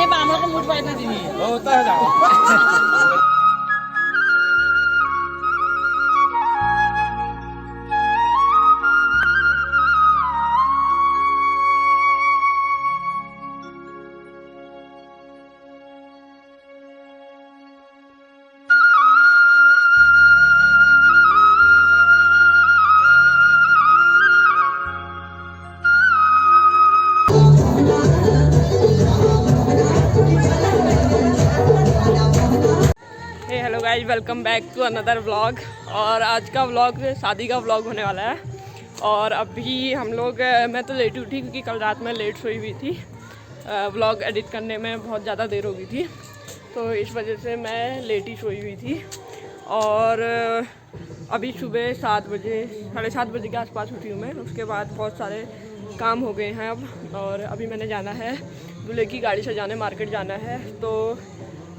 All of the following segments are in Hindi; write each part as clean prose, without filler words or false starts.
ये बामला को मुठ बैठना दी होता है जाओ। Hello guys, welcome back to another vlog. और आज का व्लॉग शादी का व्लॉग होने वाला है। और अभी हम लोग मैं तो लेट उठी क्योंकि कल रात में लेट सोई हुई थी। व्लॉग एडिट करने में बहुत ज़्यादा देर हो गई थी, तो इस वजह से मैं लेट ही सोई हुई थी। और अभी सुबह 7 बजे 7:30 बजे के आसपास उठी हूँ मैं। उसके बाद बहुत सारे काम हो गए हैं अब। और अभी मैंने जाना है दूल्हे की गाड़ी सजाने, मार्केट जाना है। तो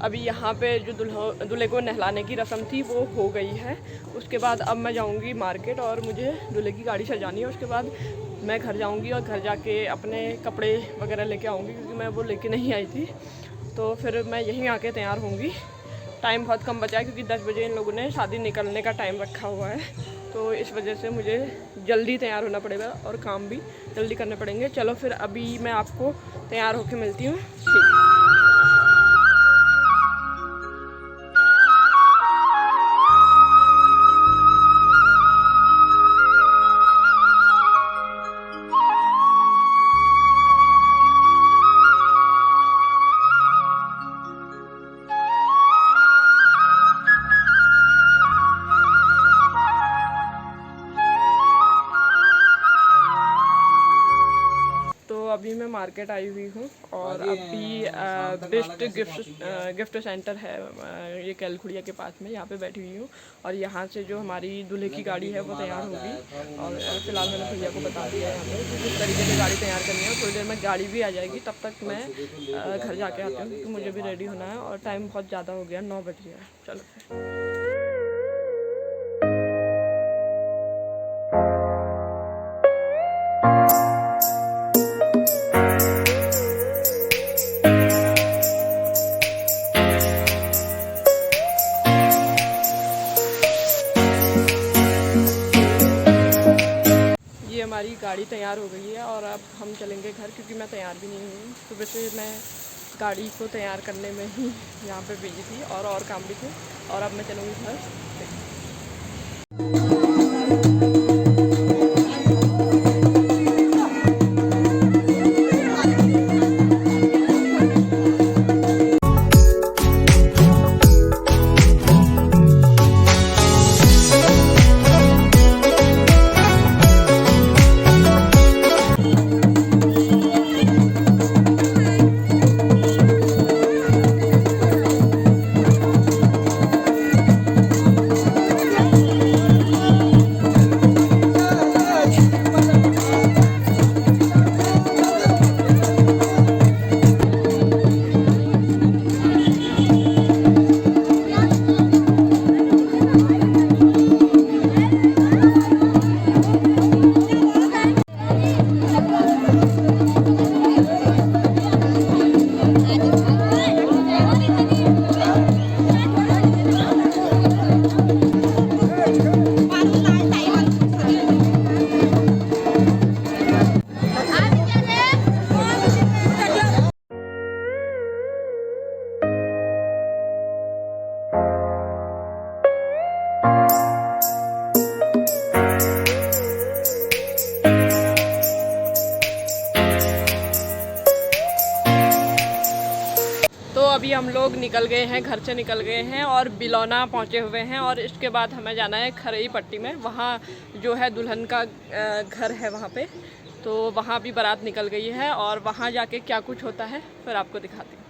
अभी यहाँ पे जो दूल्हे को नहलाने की रस्म थी वो हो गई है। उसके बाद अब मैं जाऊँगी मार्केट और मुझे दूल्हे की गाड़ी सजानी है। उसके बाद मैं घर जाऊँगी और घर जाके अपने कपड़े वगैरह लेके आऊँगी, क्योंकि मैं वो लेके नहीं आई थी। तो फिर मैं यहीं आके तैयार होंगी। टाइम बहुत कम बचा है क्योंकि 10 बजे इन लोगों ने शादी निकलने का टाइम रखा हुआ है। तो इस वजह से मुझे जल्दी तैयार होना पड़ेगा और काम भी जल्दी करने पड़ेंगे। चलो फिर अभी मैं आपको तैयार होके मिलती हूँ। ठीक। अभी मैं मार्केट आई हुई हूँ और अभी बेस्ट गिफ्ट सेंटर है ये कैलखुड़िया के पास में, यहाँ पे बैठी हुई हूँ। और यहाँ से जो हमारी दूल्हे की गाड़ी है वो तैयार होगी। और फिलहाल मैंने भैया को बता दिया है यहाँ पे कि किस तरीके से गाड़ी तैयार करनी है। थोड़ी देर में गाड़ी भी आ जाएगी, तब तक मैं घर जाके आती हूँ क्योंकि मुझे भी रेडी होना है और टाइम बहुत ज़्यादा हो गया, 9 बज गया। चलो फिर। हमारी गाड़ी तैयार हो गई है और अब हम चलेंगे घर, क्योंकि मैं तैयार भी नहीं हुई। सुबह से मैं गाड़ी को तैयार करने में ही यहाँ पे बिजी थी और काम भी थे। और अब मैं चलूँगी घर। अभी हम लोग निकल गए हैं, घर से निकल गए हैं और बिलौना पहुंचे हुए हैं। और इसके बाद हमें जाना है खरई पट्टी में। वहाँ जो है दुल्हन का घर है वहाँ पे, तो वहाँ भी बारात निकल गई है। और वहाँ जाके क्या कुछ होता है फिर आपको दिखाती हूँ।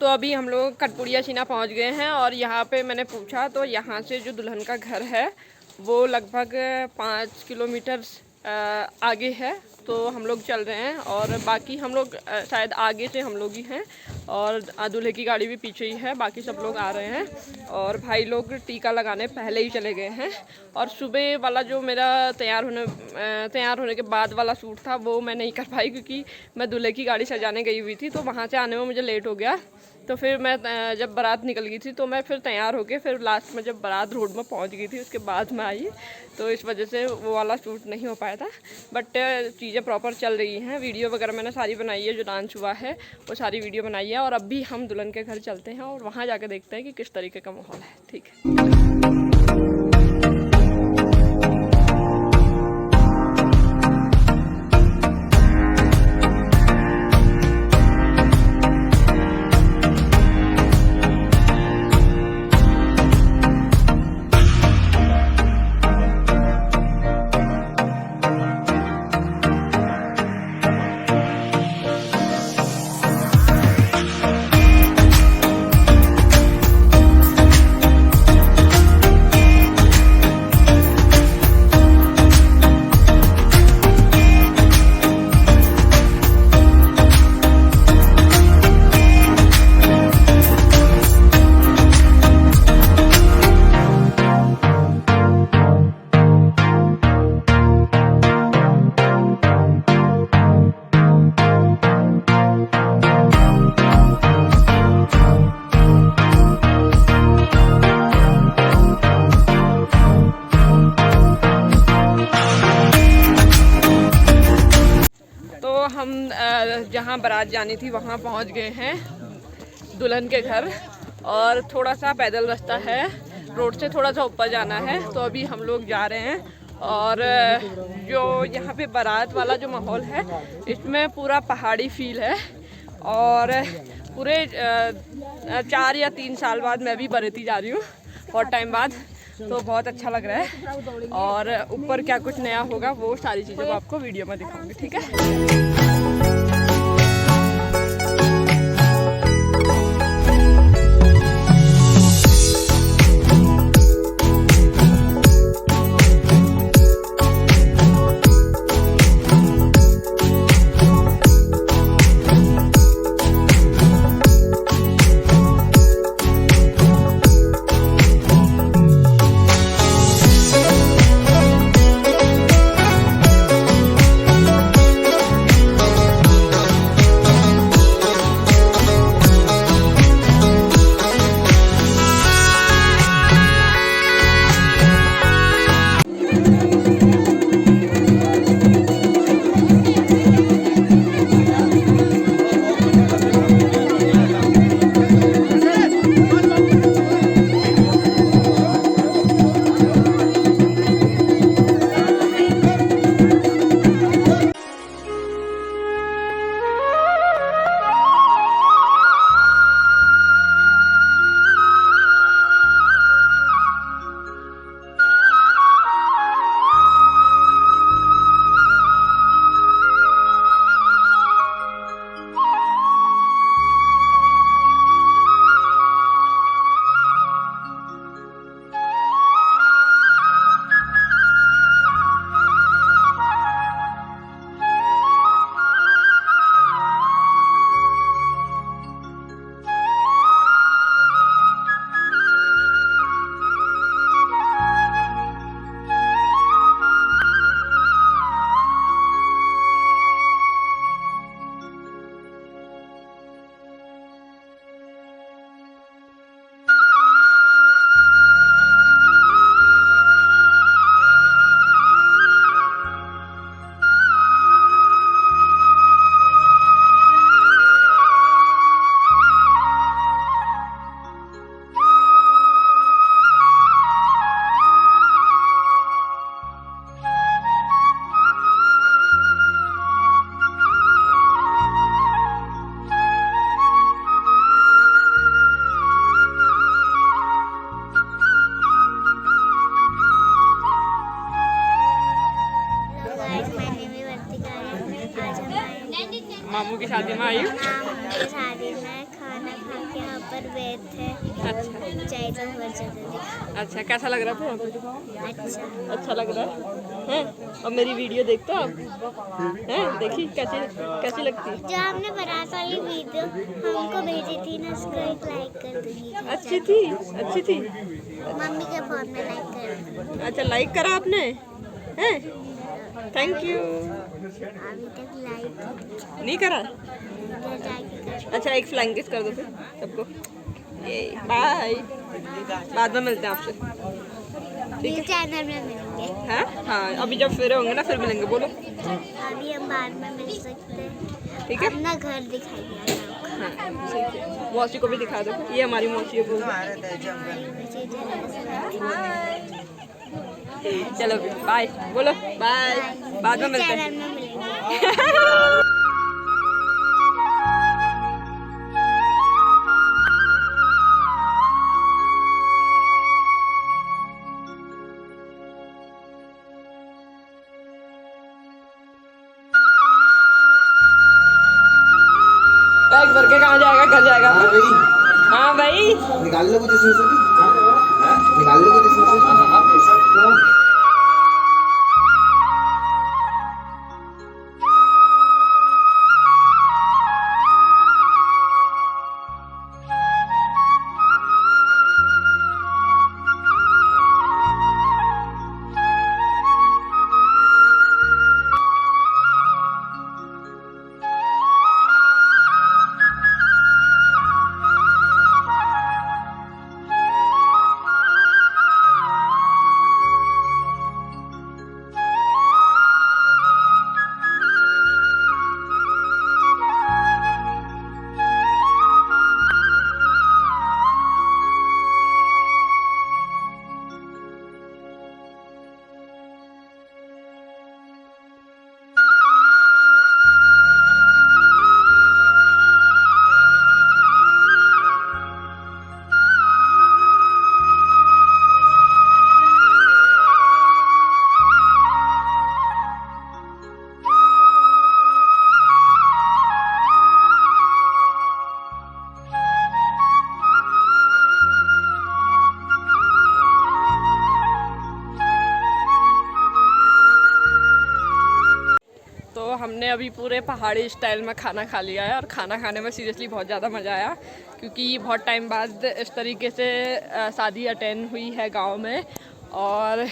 अभी हम लोग कटपुड़िया सीना पहुंच गए हैं और यहाँ पे मैंने पूछा तो यहाँ से जो दुल्हन का घर है वो लगभग 5 किलोमीटर आगे है। तो हम लोग चल रहे हैं और बाकी हम लोग शायद आगे से हम लोग ही हैं और दूल्हे की गाड़ी भी पीछे ही है, बाकी सब लोग आ रहे हैं। और भाई लोग टीका लगाने पहले ही चले गए हैं। और सुबह वाला जो मेरा तैयार होने के बाद वाला शूट था वो मैं नहीं कर पाई क्योंकि मैं दूल्हे की गाड़ी सजाने गई हुई थी, तो वहाँ से आने में मुझे लेट हो गया। तो फिर मैं जब बारात निकल गई थी तो मैं फिर तैयार होके फिर लास्ट में जब बारात रोड में पहुंच गई थी उसके बाद मैं आई, तो इस वजह से वो वाला शूट नहीं हो पाया था। बट चीज़ें प्रॉपर चल रही हैं, वीडियो वगैरह मैंने सारी बनाई है, जो डांस हुआ है वो सारी वीडियो बनाई है। और अब भी हम दुल्हन के घर चलते हैं और वहाँ जाकर देखते हैं कि किस तरीके का माहौल है। ठीक है। हम जहाँ बारात जानी थी वहाँ पहुँच गए हैं दुल्हन के घर। और थोड़ा सा पैदल रास्ता है, रोड से थोड़ा सा ऊपर जाना है, तो अभी हम लोग जा रहे हैं। और जो यहाँ पे बारात वाला जो माहौल है इसमें पूरा पहाड़ी फील है। और पूरे 4 या 3 साल बाद मैं भी बरेती जा रही हूँ, बहुत टाइम बाद, तो बहुत अच्छा लग रहा है। और ऊपर क्या कुछ नया होगा वो सारी चीज़ें मैं आपको वीडियो में दिखाऊंगी। ठीक है। मामू की शादी में आई हूँ। शादी में खाना खा के पर गए थे। अच्छा ऊंचाई तो बहुत ज़्यादा थी। अच्छा, कैसा लग रहा था वहाँ पे? अच्छा। अच्छा लग रहा है हैं? और मेरी वीडियो देखते हो आप हैं? देखी कैसी कैसी लगती है? जो आपने बारात वाली वीडियो हमको भेजी थी ना, उसको एक लाइक कर दूंगी। अच्छी थी, अच्छी थी। मम्मी के फोन में लाइक कर। अच्छा, लाइक करा आपने हैं? Thank you. अभी तक लाइक नहीं करा? कर। अच्छा, एक फ्लाइंग किस कर दो फिर सबको। ये बाय, बाद में मिलते हैं आपसे, ठीक है? चैनल में मिलेंगे। हाँ हाँ, अभी जब फिर होंगे ना फिर मिलेंगे। बोलो। अभी हम बाद में मिल सकते हैं। ठीक है, अपना घर दिखाई दिया। हाँ ठीक है। मौसी को भी दिखा दो, ये हमारी मौसी है। बोलो। चलो बाय, बोलो बाय, बाद में मिलते हैं। चैनल में मिलेंगे। बैग भर के कहाँ जाएगा? घर जाएगा? हाँ भाई, हाँ भाई, निकाल लो कुछ इसमें से भी। निकाल लो कुछ इसमें से। तो हमने अभी पूरे पहाड़ी स्टाइल में खाना खा लिया है और खाना खाने में सीरियसली बहुत ज़्यादा मज़ा आया, क्योंकि बहुत टाइम बाद इस तरीके से शादी अटेंड हुई है गांव में और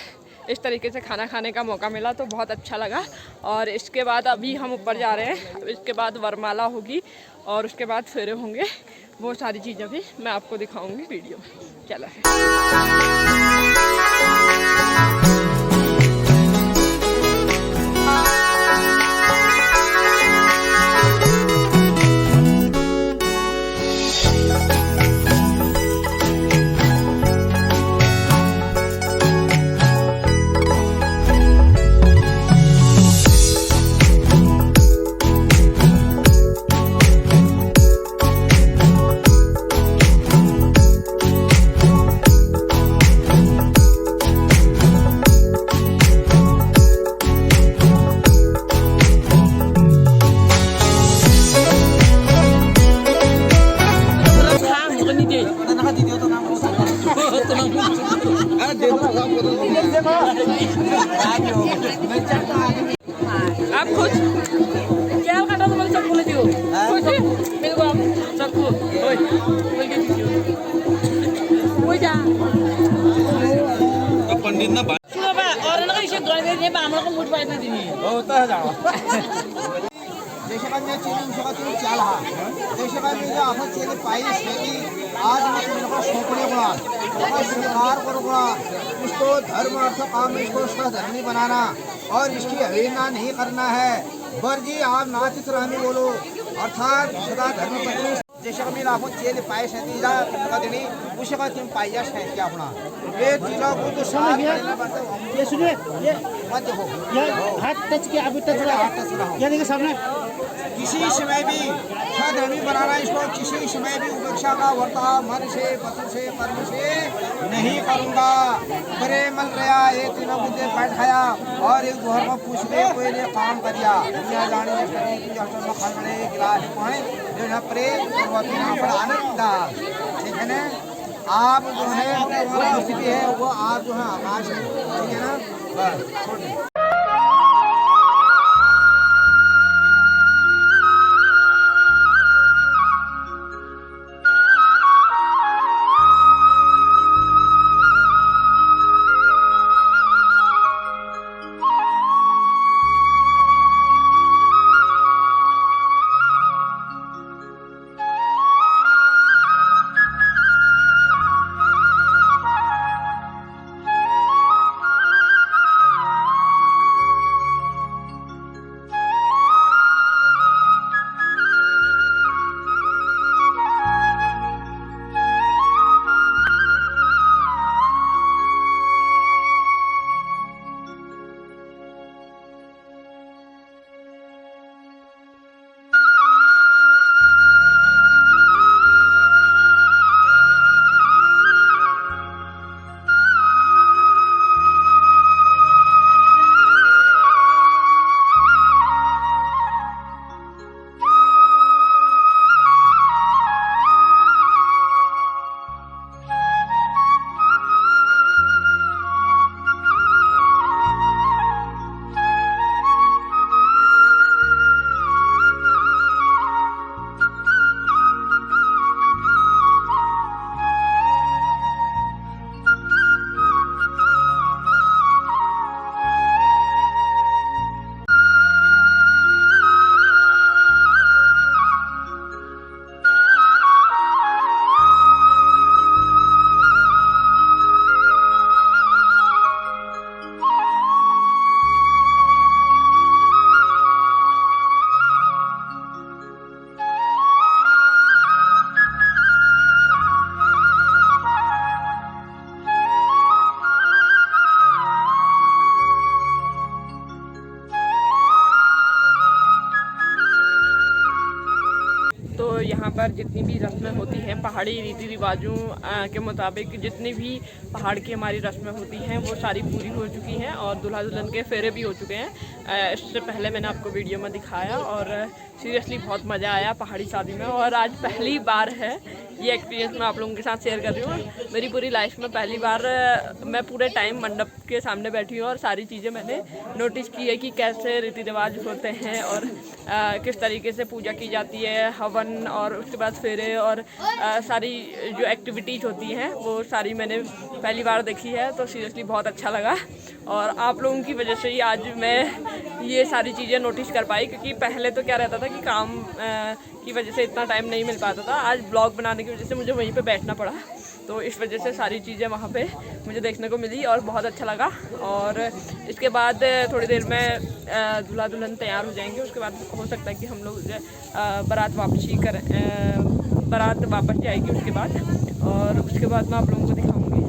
इस तरीके से खाना खाने का मौका मिला तो बहुत अच्छा लगा। और इसके बाद अभी हम ऊपर जा रहे हैं, इसके बाद वरमाला होगी और उसके बाद फेरे होंगे। वो सारी चीज़ें भी मैं आपको दिखाऊँगी वीडियो में। चलो आप खुद क्या काटा तो मैं सब बोले दियो खुद मेरे को आप सब को ओए बोल के दियो ओए जा अब पंडित ना सुनो बा और ना इसे गले दे बा हमरा को मुठ पाइना दिनी होता है जाओ। देशकान्य चीन शकातून चाल हा देशकान्य आपण चेले पाहिजे शेती आज मैं तुम लोगों को सौंपने को और स्वीकार करूँगा। इसको धर्म अर्थ काम इसको उसका धर्मी बनाना और इसकी अवहेलना नहीं करना है। बरजी आप नाचित रहने बोलो अर्थात सदा धर्म पत्नी देशकान्य आपण चेले पाहिजे शेती जा का देनी उसे तुम पाहिजे शेती अपना ये जिला को तो साथ ये सुनिए ये मत हो ये हाथ टच किया अभी टच हाथ टच रहा ये देखिए सामने किसी समय भी धर्मी बनाना इसको किसी समय भी उपेक्षा का वर्ताव मन से वचन से कर्म से नहीं करूँगा। बड़े मल रहा एक तीनों मुद्दे बैठाया और एक घर में पूछ ले कोई ने काम करिया दुनिया जाने करी पूजा में खाने गिलास पाए जो न प्रेम और वह बिना पर आनंद मैंने आप जो है हमारा स्थिति है वो आप जो है आकाश है, ठीक है ना। बस तो यहाँ पर जितनी भी रस्में होती हैं पहाड़ी रीति रिवाजों के मुताबिक, जितनी भी पहाड़ की हमारी रस्में होती हैं वो सारी पूरी हो चुकी हैं और दूल्हा दुल्हन के फेरे भी हो चुके हैं। इससे पहले मैंने आपको वीडियो में दिखाया और सीरियसली बहुत मज़ा आया पहाड़ी शादी में। और आज पहली बार है ये एक्सपीरियंस मैं आप लोगों के साथ शेयर कर रही हूँ। मेरी पूरी लाइफ में पहली बार मैं पूरे टाइम मंडप के सामने बैठी हूँ और सारी चीज़ें मैंने नोटिस की है कि कैसे रीति रिवाज होते हैं और किस तरीके से पूजा की जाती है, हवन और उसके बाद फेरे और सारी जो एक्टिविटीज़ होती हैं वो सारी मैंने पहली बार देखी है। तो सीरियसली बहुत अच्छा लगा और आप लोगों की वजह से ही आज मैं ये सारी चीज़ें नोटिस कर पाई, क्योंकि पहले तो क्या रहता था कि काम की वजह से इतना टाइम नहीं मिल पाता था। आज ब्लॉग बनाने की वजह से मुझे वहीं पे बैठना पड़ा, तो इस वजह से सारी चीज़ें वहाँ पे मुझे देखने को मिली और बहुत अच्छा लगा। और इसके बाद थोड़ी देर में दूल्हा दुल्हन तैयार हो जाएंगे, उसके बाद हो सकता है कि हम लोग बारात वापस जाएगी उसके बाद। और उसके बाद मैं आप लोगों को दिखाऊँगी,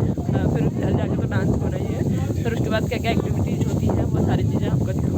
फिर घर जाके तो डांस हो रही है, फिर उसके बाद क्या क्या एक्टिविटीज़ होती हैं वो सारी चीज़ें आपको दिखाऊँगी।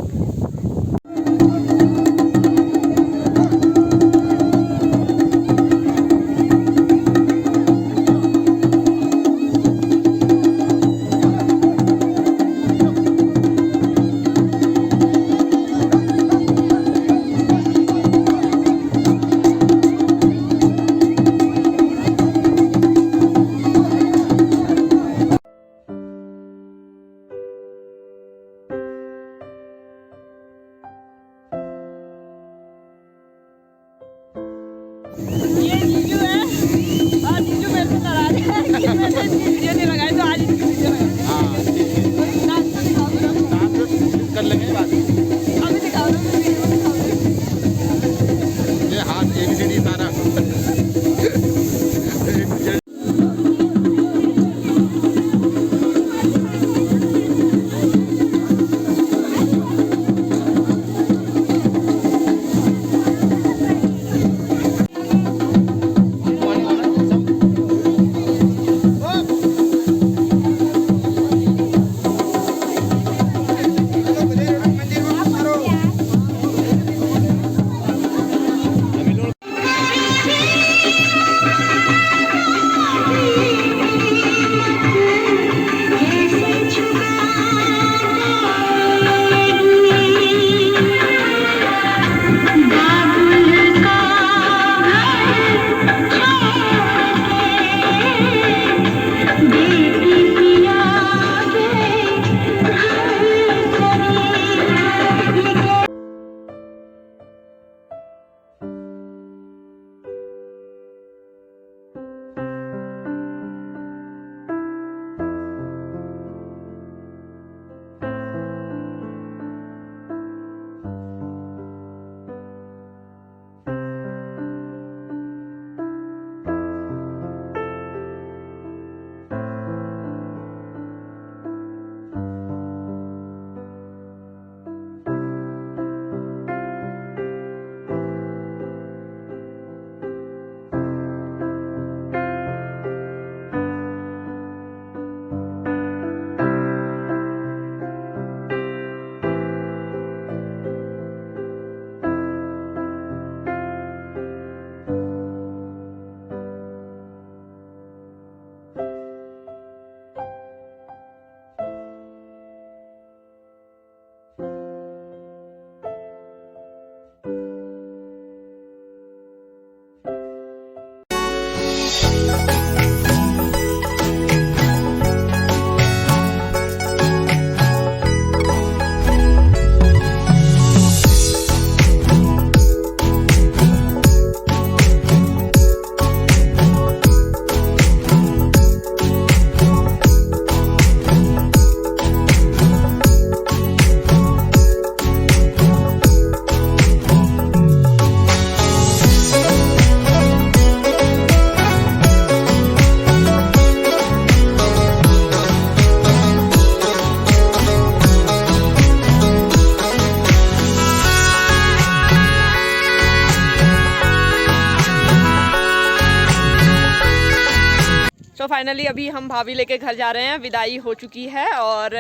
सो फाइनली अभी हम भाभी लेके घर जा रहे हैं, विदाई हो चुकी है और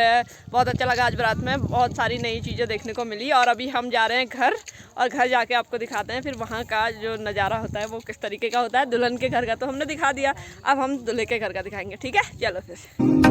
बहुत अच्छा लगा आज बारात में, बहुत सारी नई चीज़ें देखने को मिली। और अभी हम जा रहे हैं घर और घर जाके आपको दिखाते हैं फिर वहाँ का जो नज़ारा होता है वो किस तरीके का होता है। दुल्हन के घर का तो हमने दिखा दिया, अब हम दूल्हे के घर का दिखाएंगे। ठीक है, चलो फिर।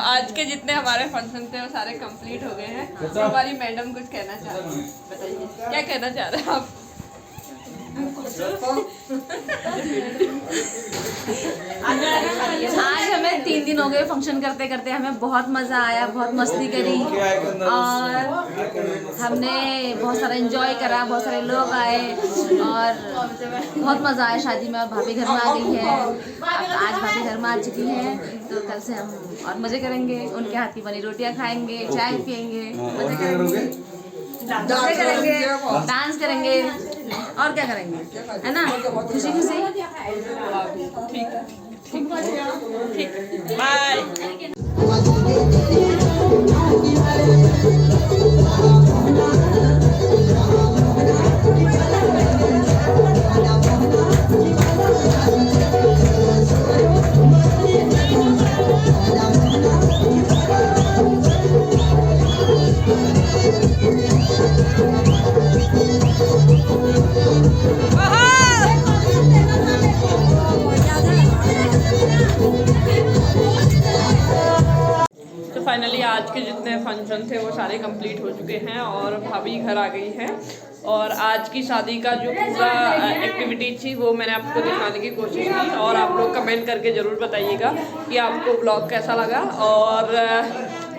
आज के जितने हमारे फंक्शन थे वो सारे कंप्लीट हो गए हैं। तो हमारी मैडम कुछ कहना चाह रही है, बताइए क्या कहना चाह रहे हैं आप? आज हमें 3 दिन हो गए फंक्शन करते करते, हमें बहुत मज़ा आया, बहुत मस्ती करी और हमने बहुत सारा एंजॉय करा, बहुत सारे लोग आए और बहुत मज़ा आया शादी में। भाभी घर में आ गई है, आज भाभी घर में आ चुकी है, तो कल से हम और मज़े करेंगे, उनके हाथ की बनी रोटियां खाएंगे, चाय पियेंगे, मज़े करेंगे, डांस करेंगे और क्या करेंगे, है ना? खुशी खुशी। ठीक बाय। फाइनली आज के जितने फंक्शन थे वो सारे कंप्लीट हो चुके हैं और भाभी घर आ गई हैं। और आज की शादी का जो पूरा एक्टिविटी थी वो मैंने आपको दिखाने की कोशिश की और आप लोग कमेंट करके ज़रूर बताइएगा कि आपको ब्लॉग कैसा लगा और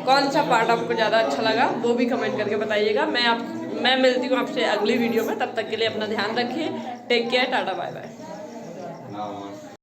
कौन सा पार्ट आपको ज़्यादा अच्छा लगा, वो भी कमेंट करके बताइएगा। मैं मिलती हूँ आपसे अगली वीडियो में, तब तक के लिए अपना ध्यान रखिए। Take care, tata bye bye.